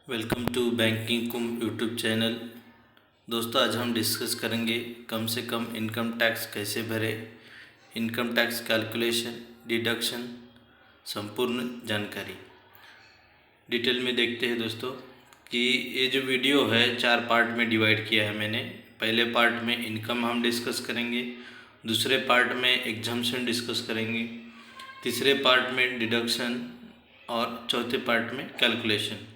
Welcome to banking कुम YouTube channel. दोस्तों, आज हम डिस्कस करेंगे कम से कम इनकम टैक्स कैसे भरें, इनकम टैक्स कैलकुलेशन, डिडक्शन, संपूर्ण जानकारी डिटेल में देखते हैं दोस्तों। कि ये जो वीडियो है 4 पार्ट में डिवाइड किया है मैंने। पहले पार्ट में इनकम हम डिस्कस करेंगे, दूसरे पार्ट में एग्जम्पशन डिस्कस करेंगे, तीसरे पार्ट में डिडक्शन और चौथे पार्ट में कैलकुलेशन।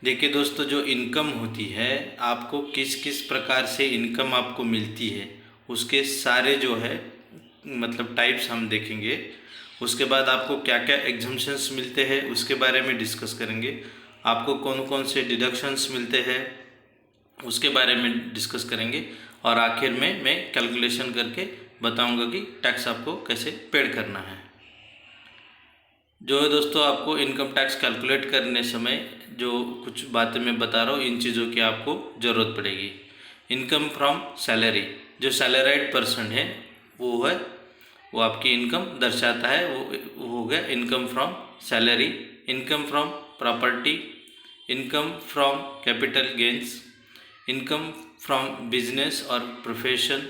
देखिए दोस्तों, जो इनकम होती है, आपको किस किस प्रकार से इनकम आपको मिलती है उसके सारे जो है मतलब टाइप्स हम देखेंगे। उसके बाद आपको क्या क्या एग्जम्पशंस मिलते हैं उसके बारे में डिस्कस करेंगे। आपको कौन कौन से डिडक्शंस मिलते हैं उसके बारे में डिस्कस करेंगे। और आखिर में मैं कैलकुलेशन करके बताऊंगा कि टैक्स आपको कैसे पेड करना है। जो है दोस्तों, आपको इनकम टैक्स कैलकुलेट करने समय जो कुछ बातें मैं बता रहा हूँ, इन चीज़ों की आपको ज़रूरत पड़ेगी। इनकम फ्रॉम सैलरी, जो सैलराइड पर्सन है वो आपकी इनकम दर्शाता है, वो हो गया income from salary. Income from property, income from capital gains, income from business और profession,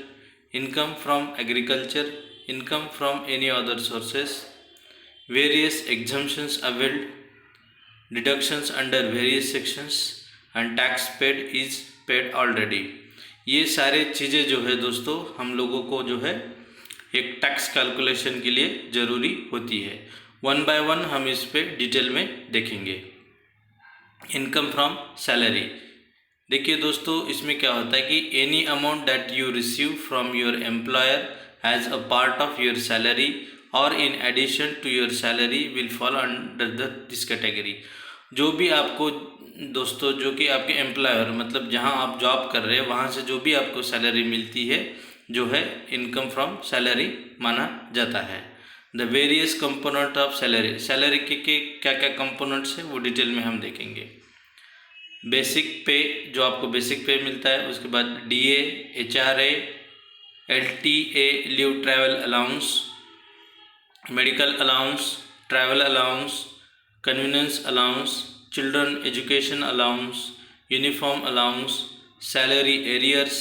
income from agriculture, income from any other sources, various exemptions availed, deductions under various sections and tax paid is paid already। ये सारे चीज़ें जो है दोस्तों हम लोगों को जो है एक टैक्स कैलकुलेशन के लिए ज़रूरी होती है। वन बाय वन हम इस पे डिटेल में देखेंगे। इनकम फ्रॉम सैलरी, देखिए दोस्तों, इसमें क्या होता है कि any amount that you receive from your employer as a part of your salary और in addition to your salary will fall under this category. जो भी आपको दोस्तों, जो कि आपके एम्प्लॉयर मतलब जहां आप जॉब कर रहे हैं वहां से जो भी आपको सैलरी मिलती है जो है इनकम फ्रॉम सैलरी माना जाता है। The various component of salary, salary के क्या क्या कंपोनेंट्स हैं वो डिटेल में हम देखेंगे। बेसिक पे, जो आपको बेसिक पे मिलता है, उसके बाद DA, HRA, LTA leave travel allowance, medical allowance, travel allowance, conveyance allowance, children education allowance, uniform allowance, salary arrears,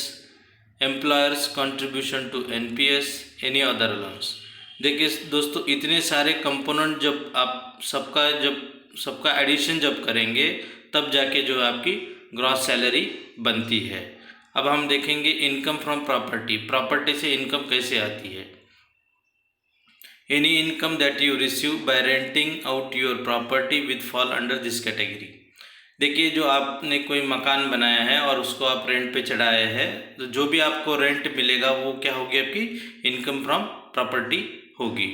employer's contribution to NPS, any other allowance. देखिए दोस्तों, इतने सारे कंपोनेंट जब आप सबका एडिशन जब करेंगे तब जाके जो है आपकी ग्रॉस सैलरी बनती है। अब हम देखेंगे इनकम फ्रॉम प्रॉपर्टी, प्रॉपर्टी से इनकम कैसे आती है। Any income that you receive by renting out your property with fall under this category. देखिए, जो आपने कोई मकान बनाया है और उसको आप रेंट पे चढ़ाए हैं, तो जो भी आपको रेंट मिलेगा वो क्या होगी, आपकी इनकम फ्रॉम प्रॉपर्टी होगी।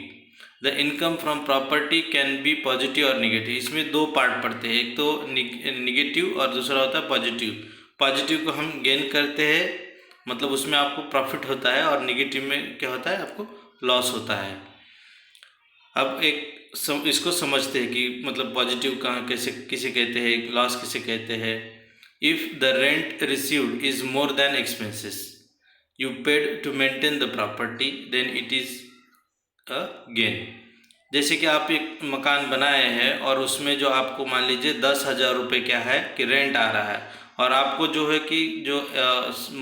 The income from property can be positive और निगेटिव। इसमें दो पार्ट पड़ते हैं, एक तो निगेटिव और दूसरा होता है पॉजिटिव। पॉजिटिव को हम गेन करते हैं, मतलब उसमें आपको प्रॉफिट होता है, और निगेटिव में क्या होता है, आपको लॉस होता है। अब इसको समझते हैं कि मतलब पॉजिटिव कहाँ कैसे किसे कहते हैं, लॉस किसे कहते हैं। If the rent received is more than expenses you paid to maintain the property then it is a gain. जैसे कि आप एक मकान बनाए हैं और उसमें जो आपको मान लीजिए 10,000 रुपये क्या है कि रेंट आ रहा है, और आपको जो है कि जो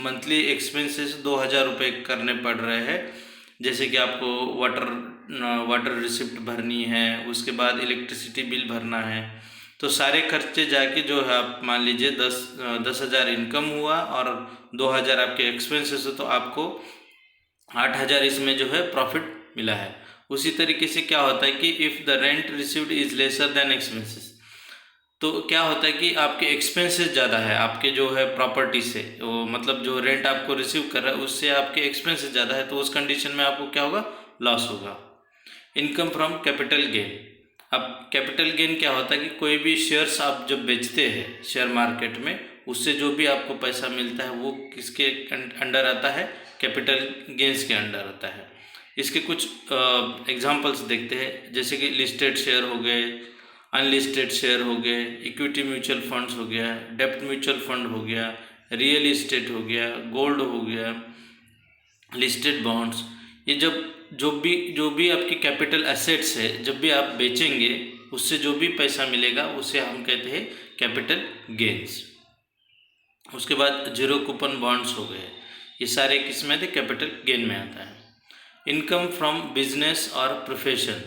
मंथली एक्सपेंसेस 2,000 रुपये करने पड़ रहे हैं। जैसे कि आपको वाटर रिसिप्ट भरनी है, उसके बाद इलेक्ट्रिसिटी बिल भरना है, तो सारे खर्चे जाके जो है आप मान लीजिए 10,000 इनकम हुआ और 2,000 आपके एक्सपेंसेस हो, तो आपको 8,000 इसमें जो है प्रॉफिट मिला है। उसी तरीके से क्या होता है कि if the rent received is lesser than expenses, तो क्या होता है कि आपके एक्सपेंसेस ज़्यादा है आपके जो है प्रॉपर्टी से, वो मतलब जो रेंट आपको रिसीव कर रहा है उससे आपके एक्सपेंसेस ज़्यादा है, तो उस कंडीशन में आपको क्या होगा, लॉस होगा। इनकम फ्रॉम कैपिटल गेन, अब कैपिटल गेन क्या होता है कि कोई भी शेयर्स आप जब बेचते हैं शेयर मार्केट में, उससे जो भी आपको पैसा मिलता है वो किसके अंडर आता है, कैपिटल गेंस के अंडर आता है। इसके कुछ एग्जांपल्स देखते हैं, जैसे कि लिस्टेड शेयर हो गए, अनलिस्टेड शेयर हो गए, इक्विटी म्यूचुअल फंड्स हो गया, डेप्ट म्यूचुअल फंड हो गया, रियल इस्टेट हो गया, गोल्ड हो गया, लिस्टेड बॉन्ड्स। ये जब जो भी आपकी कैपिटल एसेट्स है जब भी आप बेचेंगे उससे जो भी पैसा मिलेगा उसे हम कहते हैं कैपिटल गेन्स। उसके बाद जीरो कूपन बॉन्ड्स हो गए, ये सारे किस में थे? कैपिटल गेन में आता है। इनकम फ्रॉम बिजनेस और profession,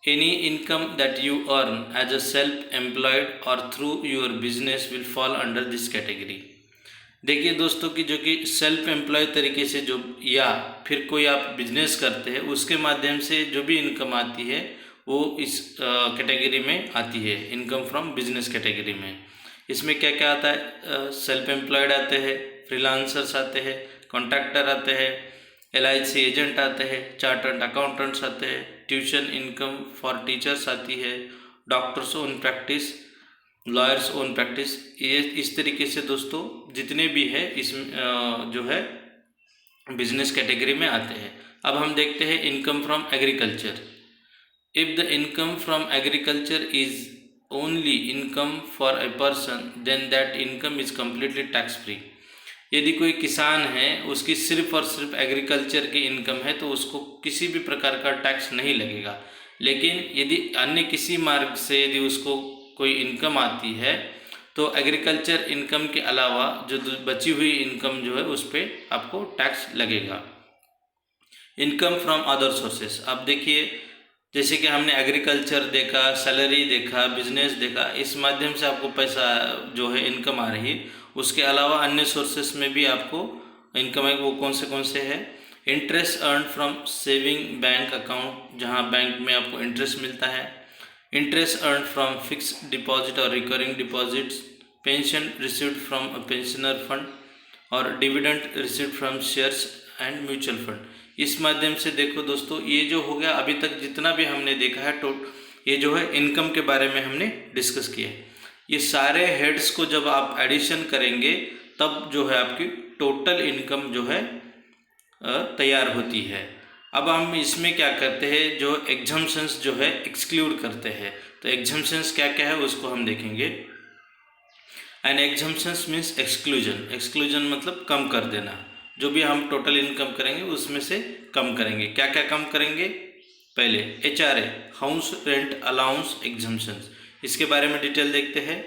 any income that you earn as a self employed और through your business will fall under this category. देखिए दोस्तों कि जो कि सेल्फ एम्प्लॉय तरीके से जो या फिर कोई आप बिजनेस करते हैं उसके माध्यम से जो भी इनकम आती है वो इस कैटेगरी में आती है, इनकम फ्रॉम बिजनेस कैटेगरी में। इसमें क्या क्या आता है? सेल्फ एम्प्लॉयड आते हैं, फ्रीलांसर्स आते हैं, कॉन्ट्रैक्टर आते हैं, LIC एजेंट आते हैं, चार्टर्ड अकाउंटेंट्स आते हैं, ट्यूशन इनकम फॉर टीचर्स आती है, doctors own practice, lawyers own practice. ये इस तरीके से दोस्तों जितने भी है इसमें जो है बिजनेस कैटेगरी में आते हैं। अब हम देखते हैं income from agriculture. If the income from agriculture is only income for a person then that income is completely tax free. यदि कोई किसान है उसकी सिर्फ और सिर्फ एग्रीकल्चर की इनकम है तो उसको किसी भी प्रकार का टैक्स नहीं लगेगा। लेकिन यदि अन्य किसी मार्ग से यदि उसको कोई इनकम आती है तो एग्रीकल्चर इनकम के अलावा जो बची हुई इनकम जो है उस पर आपको टैक्स लगेगा। इनकम फ्रॉम अदर सोर्सेस, अब देखिए जैसे कि हमने एग्रीकल्चर देखा, सैलरी देखा, बिजनेस देखा, इस माध्यम से आपको पैसा जो है इनकम आ रही है। उसके अलावा अन्य सोर्सेस में भी आपको इनकम है, वो कौन से है? Interest earn from saving bank account, जहाँ बैंक में आपको इंटरेस्ट मिलता है। Interest earn from fix deposit और recurring deposits, pension received from a pensioner fund और dividend received from shares and mutual fund. इस माध्यम से देखो दोस्तों ये जो हो गया अभी तक जितना भी हमने देखा है ये जो है इनकम के बारे में हमने डिस्कस किया है। ये सारे हेड्स को जब आप एडिशन करेंगे तब जो है आपकी टोटल इनकम जो है तैयार होती है। अब हम इसमें क्या करते हैं, जो एग्जम्पशंस जो है एक्सक्लूड करते हैं। तो एग्जम्पशंस क्या क्या है उसको हम देखेंगे। And exemptions means exclusion, exclusion मतलब कम कर देना। जो भी हम टोटल इनकम करेंगे उसमें से कम करेंगे। क्या क्या कम करेंगे? पहले HRA, house rent allowance exemptions, इसके बारे में डिटेल देखते हैं।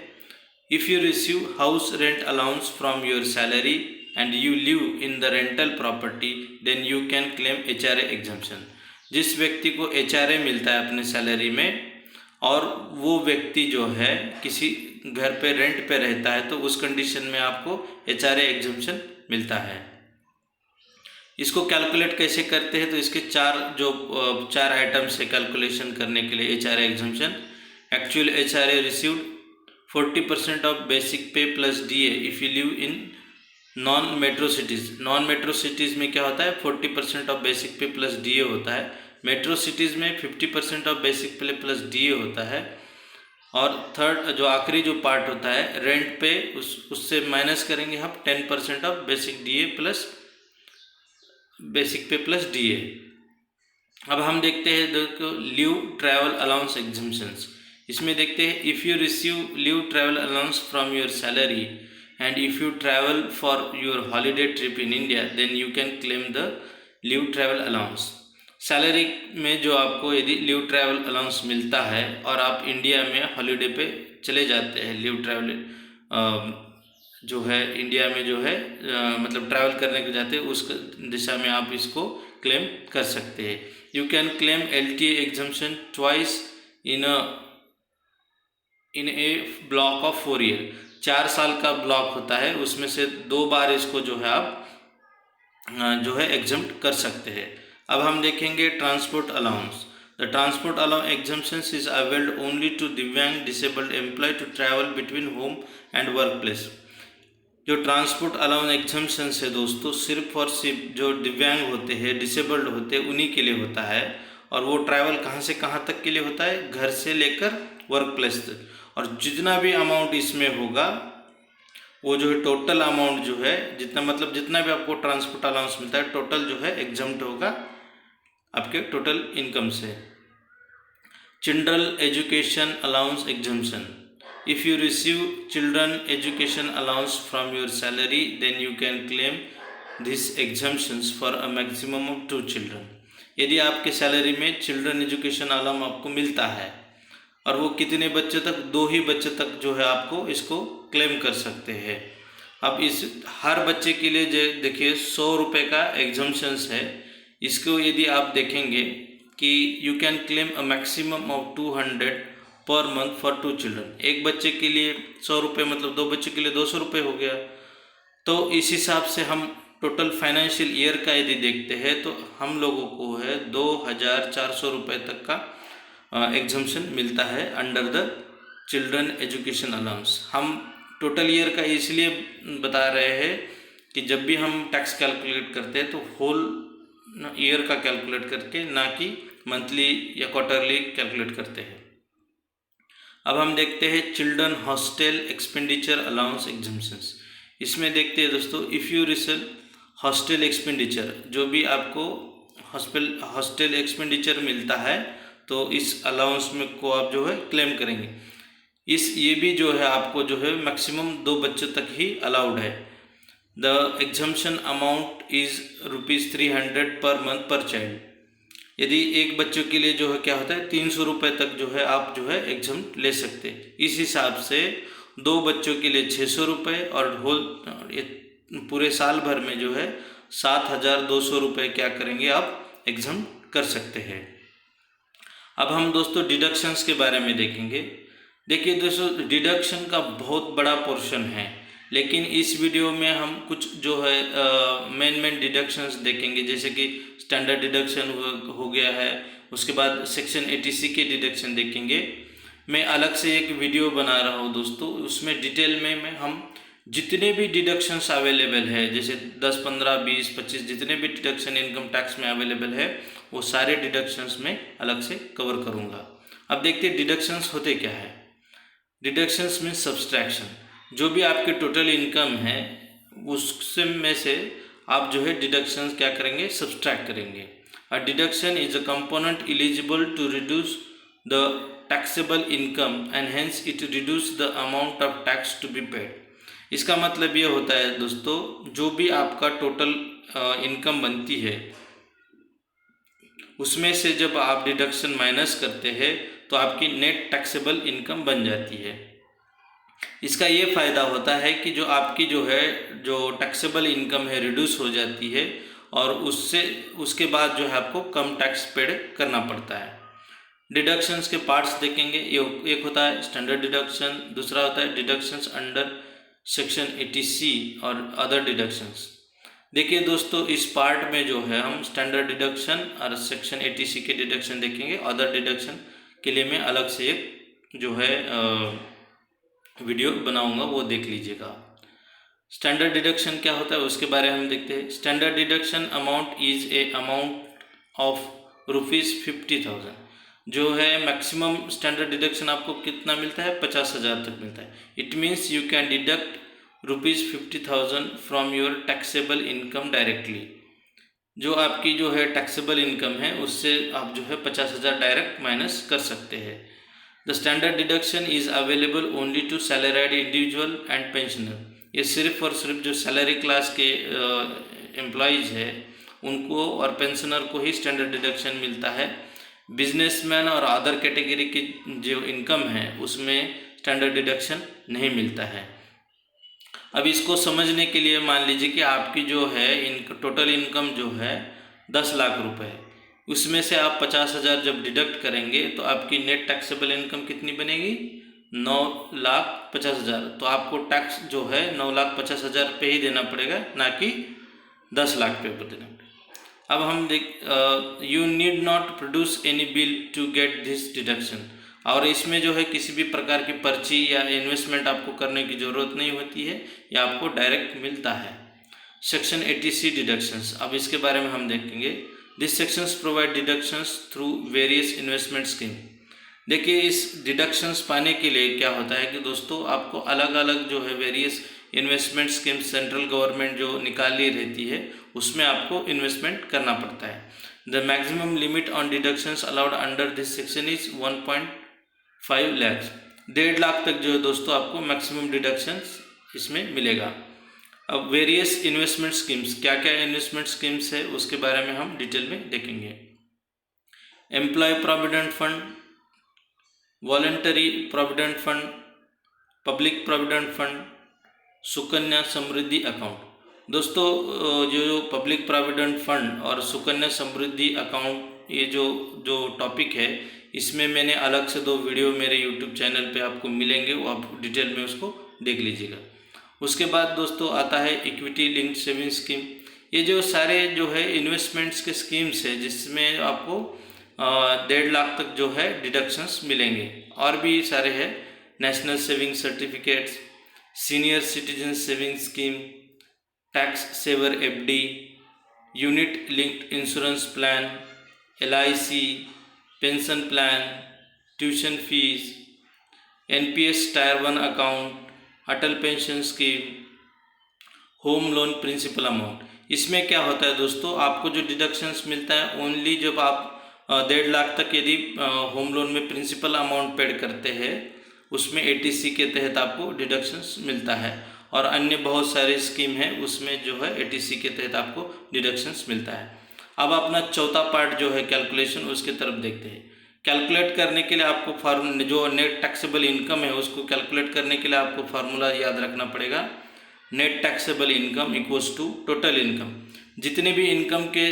If you receive house rent allowance from your salary and you live in the rental property then you can claim HRA exemption. जिस व्यक्ति को HRA मिलता है अपने सैलरी में और वो व्यक्ति जो है किसी घर पे रेंट पे रहता है तो उस कंडीशन में आपको HRA एग्जम्पशन मिलता है। इसको कैलकुलेट कैसे करते हैं? तो इसके चार आइटम्स है कैलकुलेशन करने के लिए HRA exemption. Actual HRA received 40% of basic pay plus DA if you live in non metro cities. Non metro cities में क्या होता है? 40% of basic pay plus DA होता है। मेट्रो सिटीज़ में 50% of basic pay plus DA होता है। और थर्ड जो आखिरी जो पार्ट होता है रेंट पे उससे माइनस करेंगे हम 10% of basic pay plus DA। अब हम देखते हैं देखो लीव ट्रैवल अलाउंस एग्जम्पशंस। इसमें देखते हैं if you receive leave travel allowance from your salary and if you travel for your holiday trip in India then you can claim the leave travel allowance. Salary में जो आपको यदि leave travel allowance मिलता है और आप India में holiday पे चले जाते हैं, लीव ट्रैवल जो है इंडिया में जो है मतलब ट्रैवल करने को जाते हैं उस दिशा में आप इसको क्लेम कर सकते हैं। You can claim LTA exemption twice in A block of 4 year. 4 साल का ब्लॉक होता है उसमें से 2 बार इसको जो है आप जो है एग्जम्प्ट कर सकते हैं। अब हम देखेंगे transport allowance. The transport allowance exemptions is availed only to दिव्यांग disabled employee to travel between home and work place. जो ट्रांसपोर्ट अलाउंस एग्जम्पशंस है दोस्तों सिर्फ और सिर्फ जो दिव्यांग होते हैं, डिसेबल्ड होते हैं, उन्हीं के लिए होता है। और वो ट्रैवल कहाँ से कहाँ तक के लिए होता है? घर से लेकर वर्क प्लेस तक। और जितना भी अमाउंट इसमें होगा वो जो है टोटल अमाउंट जो है जितना भी आपको ट्रांसपोर्ट अलाउंस मिलता है टोटल जो है एग्जम्प्ट होगा आपके टोटल इनकम से। Children education allowance exemption. If you receive children education allowance from your salary, then you can claim these exemptions for a maximum of 2 children। यदि आपके सैलरी में चिल्ड्रन एजुकेशन अलाउंस आपको मिलता है और वो कितने बच्चे तक, 2 ही बच्चे तक जो है आपको इसको क्लेम कर सकते हैं। अब इस हर बच्चे के लिए जो देखिए 100 रुपये का एग्जम्पशंस है। इसको यदि आप देखेंगे कि you can claim a maximum of 200 per month for 2 children. एक बच्चे के लिए 100 रुपये मतलब 2 बच्चों के लिए 200 रुपये हो गया। तो इस हिसाब से हम टोटल फाइनेंशियल ईयर का यदि देखते हैं तो हम लोगों को है 2400 रुपये तक का एग्जम्पशन मिलता है under the children education allowance. हम टोटल ईयर का इसलिए बता रहे हैं कि जब भी हम टैक्स कैलकुलेट करते हैं तो होल ईयर का कैलकुलेट करके, ना कि मंथली या क्वार्टरली कैलकुलेट करते हैं। अब हम देखते हैं children hostel expenditure allowance exemptions. इसमें देखते हैं दोस्तों, if you receive hostel expenditure, जो भी आपको हॉस्टल एक्सपेंडिचर मिलता है तो इस अलाउंस में को आप जो है क्लेम करेंगे। ये भी जो है आपको जो है मैक्सिमम 2 बच्चों तक ही अलाउड है। The exemption amount is ₹300 per month पर चाइल्ड। यदि एक बच्चों के लिए जो है क्या होता है 300 रुपये तक जो है आप जो है एग्जम्प्ट ले सकते हैं। इस हिसाब से 2 बच्चों के लिए 600 रुपये और होल पूरे साल भर में जो है 7200 रुपये क्या करेंगे आप एग्जम्प्ट कर सकते हैं। अब हम दोस्तों डिडक्शंस के बारे में देखेंगे। देखिए दोस्तों, डिडक्शन का बहुत बड़ा पोर्शन है, लेकिन इस वीडियो में हम कुछ जो है मेन डिडक्शंस देखेंगे, जैसे कि स्टैंडर्ड डिडक्शन हो गया है, उसके बाद सेक्शन 80C के डिडक्शन देखेंगे। मैं अलग से एक वीडियो बना रहा हूँ दोस्तों, उसमें डिटेल में हम जितने भी डिडक्शंस अवेलेबल है, जैसे 10, 15, 20, 25 जितने भी डिडक्शन इनकम टैक्स में अवेलेबल है वो सारे डिडक्शंस में अलग से कवर करूँगा। अब देखते हैं डिडक्शंस होते क्या है। Deductions means subtraction. जो भी आपके टोटल इनकम है उससे में से आप जो है डिडक्शंस क्या करेंगे, सब्सट्रैक्ट करेंगे। A deduction is a component eligible to reduce the taxable income and hence it reduce the amount of tax to be paid. इसका मतलब ये होता है दोस्तों, जो भी आपका टोटल इनकम बनती है उसमें से जब आप डिडक्शन माइनस करते हैं तो आपकी नेट टैक्सेबल इनकम बन जाती है। इसका ये फ़ायदा होता है कि जो आपकी जो टैक्सेबल इनकम है रिड्यूस हो जाती है और उसके बाद जो है आपको कम टैक्स पेड करना पड़ता है। डिडक्शंस के पार्ट्स देखेंगे। एक होता है स्टैंडर्ड डिडक्शन, दूसरा होता है डिडक्शंस अंडर सेक्शन 80C और अदर डिडक्शंस। देखिए दोस्तों, इस पार्ट में जो है हम स्टैंडर्ड डिडक्शन और सेक्शन 80C के डिडक्शन देखेंगे। अदर डिडक्शन के लिए मैं अलग से एक जो है वीडियो बनाऊंगा, वो देख लीजिएगा। स्टैंडर्ड डिडक्शन क्या होता है उसके बारे में हम देखते हैं। Standard deduction amount is a amount of ₹50,000। जो है मैक्सिमम स्टैंडर्ड डिडक्शन आपको कितना मिलता है, 50,000 तक मिलता है। It means you can deduct ₹50,000 from your taxable income directly. जो आपकी जो है टैक्सेबल इनकम है उससे आप जो है 50,000 डायरेक्ट माइनस कर सकते हैं। The standard deduction is available only to salaried individual and pensioner. ये सिर्फ और सिर्फ जो सैलरी क्लास के एम्प्लॉयज़ है उनको और पेंशनर को ही स्टैंडर्ड डिडक्शन मिलता है। बिजनेसमैन और अदर कैटेगरी की जो इनकम है उसमें स्टैंडर्ड डिडक्शन नहीं मिलता है। अब इसको समझने के लिए मान लीजिए कि आपकी जो है टोटल इनकम जो है 10 लाख रुपए है, उसमें से आप 50,000 जब डिडक्ट करेंगे तो आपकी नेट टैक्सेबल इनकम कितनी बनेगी, 9,50,000। तो आपको टैक्स जो है 9,50,000 पे ही देना पड़ेगा, ना कि 10 लाख पे देना पड़ेगा। अब हम you need not produce any bill to get this deduction. और इसमें जो है किसी भी प्रकार की पर्ची या इन्वेस्टमेंट आपको करने की ज़रूरत नहीं होती है, या आपको डायरेक्ट मिलता है। सेक्शन 80C डिडक्शंस, अब इसके बारे में हम देखेंगे। This sections provide deductions through various investment scheme. देखिए, इस डिडक्शंस पाने के लिए क्या होता है कि दोस्तों आपको अलग अलग जो है various investment scheme central government जो निकाली रहती है उसमें आपको इन्वेस्टमेंट करना पड़ता है। The maximum limit on deductions allowed under this section is 1.5 lakh. 1.5 lakh तक जो है दोस्तों आपको मैक्सिमम डिडक्शंस इसमें मिलेगा। अब वेरियस इन्वेस्टमेंट स्कीम्स, क्या क्या इन्वेस्टमेंट स्कीम्स है उसके बारे में हम डिटेल में देखेंगे। Employee provident fund, voluntary provident fund, public provident fund, Sukanya Samriddhi account. दोस्तों जो पब्लिक प्रोविडेंट फंड और सुकन्या समृद्धि अकाउंट, ये जो टॉपिक है, इसमें मैंने अलग से 2 वीडियो मेरे यूट्यूब चैनल पे आपको मिलेंगे, वो आप डिटेल में उसको देख लीजिएगा। उसके बाद दोस्तों आता है इक्विटी लिंक्ड सेविंग स्कीम। ये जो सारे जो है इन्वेस्टमेंट्स के स्कीम्स है, जिसमें आपको 1.5 लाख तक जो है डिडक्शंस मिलेंगे। और भी सारे हैं, national saving certificates, senior citizen saving scheme, tax saver FD, unit linked insurance plan, LIC, pension plan, tuition fees, NPS tier 1 account, Atal pension scheme, home loan principal amount. इसमें क्या होता है दोस्तों, आपको जो डिडक्शंस मिलता है ओनली जब आप 1.5 लाख तक यदि होम लोन में प्रिंसिपल अमाउंट पेड करते हैं, उसमें ATC के तहत आपको डिडक्शंस मिलता है। और अन्य बहुत सारे स्कीम है, उसमें जो है ATC के तहत आपको डिडक्शंस मिलता है। अब अपना चौथा पार्ट जो है कैलकुलेशन, उसके तरफ देखते हैं। कैलकुलेट करने के लिए आपको जो नेट टैक्सेबल इनकम है, उसको कैलकुलेट करने के लिए आपको फार्मूला याद रखना पड़ेगा। Net taxable income equals to total income. जितने भी इनकम के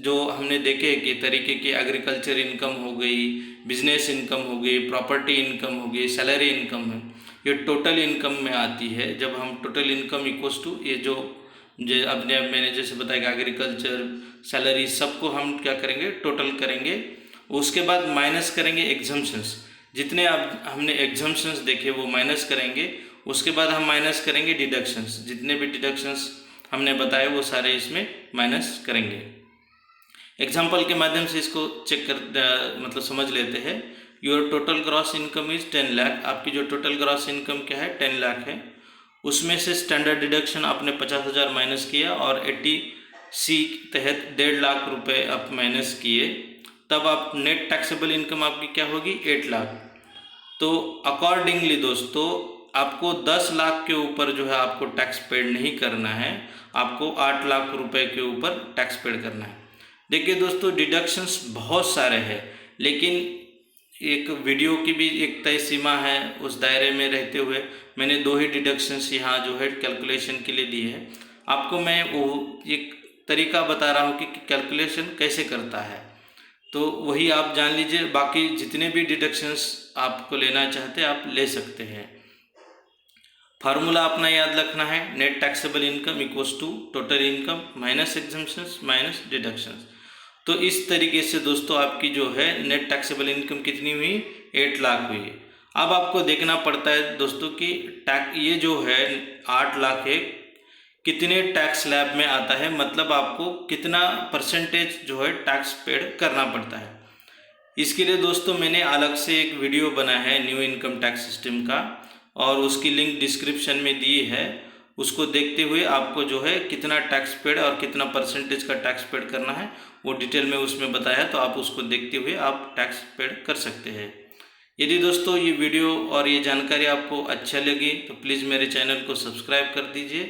जो हमने देखे कि तरीके की एग्रीकल्चर इनकम हो गई, बिजनेस इनकम हो गई, प्रॉपर्टी इनकम हो गई, सैलरी इनकम है, ये टोटल इनकम में आती है। जब हम टोटल इनकम इक्वल्स टू ये जो अपने मैंने जैसे बताया कि एग्रीकल्चर, सैलरी, सबको हम क्या करेंगे, टोटल करेंगे। उसके बाद माइनस करेंगे एग्जम्पशंस। जितने अब हमने एग्जम्पशंस देखे वो माइनस करेंगे। उसके बाद हम माइनस करेंगे डिडक्शंस। जितने भी डिडक्शंस हमने बताए वो सारे इसमें माइनस करेंगे। एग्जाम्पल के माध्यम से इसको चेक मतलब समझ लेते हैं। Your total gross income is 10 lakh. आपकी जो टोटल ग्रॉस इनकम क्या है, 10 लाख है। उसमें से स्टैंडर्ड डिडक्शन आपने 50,000 माइनस किया और 80C के तहत 1.5 लाख रुपए आप माइनस किए, तब आप नेट टैक्सेबल इनकम आपकी क्या होगी, 8 लाख। तो अकॉर्डिंगली दोस्तों आपको 10 लाख के ऊपर जो है आपको टैक्स पेड नहीं करना है, आपको 8 लाख रुपए के ऊपर टैक्स पेड करना है। देखिए दोस्तों डिडक्शंस बहुत सारे हैं, लेकिन एक वीडियो की भी एक तय सीमा है। उस दायरे में रहते हुए मैंने 2 ही डिडक्शंस यहाँ जो है कैलकुलेशन के लिए दी है। आपको मैं वो एक तरीका बता रहा हूँ कि कैलकुलेशन कैसे करता है, तो वही आप जान लीजिए। बाकी जितने भी डिडक्शंस आपको लेना चाहते हैं आप ले सकते हैं। फार्मूला अपना याद रखना है, net taxable income equals to total income minus exemptions minus deductions. तो इस तरीके से दोस्तों आपकी जो है नेट टैक्सेबल इनकम कितनी हुई, 8 लाख हुई। अब आपको देखना पड़ता है दोस्तों कि ये जो है 8 लाख है कितने टैक्स स्लैब में आता है, मतलब आपको कितना परसेंटेज जो है टैक्स पेड करना पड़ता है। इसके लिए दोस्तों मैंने अलग से एक वीडियो बनाया है न्यू इनकम टैक्स सिस्टम का, और उसकी लिंक डिस्क्रिप्शन में दी है। उसको देखते हुए आपको जो है कितना टैक्स पेड और कितना परसेंटेज का टैक्स पेड करना है वो डिटेल में उसमें बताया है, तो आप उसको देखते हुए आप टैक्स पेड कर सकते हैं। यदि दोस्तों ये वीडियो और ये जानकारी आपको अच्छा लगी तो प्लीज़ मेरे चैनल को सब्सक्राइब कर दीजिए